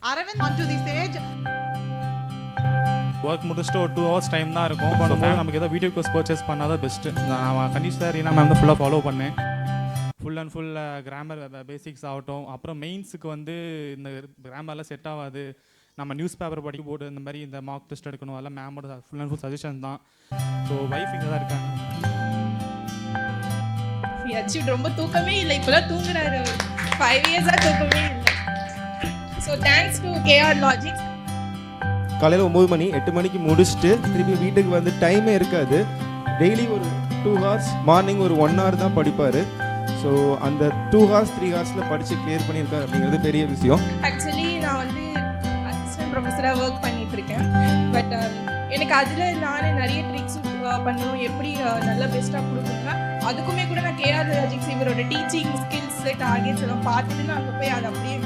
Aravind onto the stage. Work முடிச்சுட்டு ஒரு 2 hours time தான் இருக்கும். பண்ணும்போது நமக்கு ஏதாவது வீடியோ கோர்ஸ் பர்ச்சேஸ் பண்ணாதான் பெஸ்ட்டு. நான் கண்டிப்பாக ரீனா மேம் தான் ஃபுல்லாக ஃபாலோ பண்ணேன். Full and full grammar basics ஆகட்டும். அப்புறம் மெயின்ஸுக்கு வந்து இந்த கிராமர்லாம் செட் ஆகாது, நம்ம நியூஸ் பேப்பர் படிக்க போர்டு இந்த மாதிரி இந்த மார்க் டெஸ்ட் எடுக்கணும், அதெல்லாம் மேமோட ஃபுல் அண்ட் ஃபுல் சஜஷன் தான். ஸோ வைஃப் இங்கே தான் இருக்காங்க. அச்சீவ் ரொம்ப தூக்கமே இல்லை, இப்போலாம் தூங்குறாரு. 5 இயர்ஸாக தூக்கமே இல்லை. So thanks to KR Logics. காலையில் 9 மணி 8 மணிக்கு முடிச்சுட்டு திருப்பி வீட்டுக்கு வந்து டைமே இருக்காது. டெய்லி ஒரு 2 hours, மார்னிங் ஒரு 1 hour தான் படிப்பார். ஸோ அந்த 2 hours 3 hours படித்து கிளியர் பண்ணியிருக்காரு அப்படிங்கிறது பெரிய விஷயம். ஆக்சுவலி நான் வந்து அசிஸ்டன்ட் ப்ரொஃபஸராக ஒர்க் பண்ணிட்டு இருக்கேன். பட் எனக்கு அதில் நானே நிறைய ட்ரிக்ஸ் பண்ணணும், எப்படி நல்லா பெஸ்ட்டாக கொடுக்கணும்னா அதுக்குமே கூட நான் கேஆர் லாஜிக்ஸ் இவரோட டீச்சிங் ஸ்கில்ஸ் டார்கெட்ஸ் எல்லாம் பார்த்துட்டு நான் அங்கே போய் அதை அப்படியே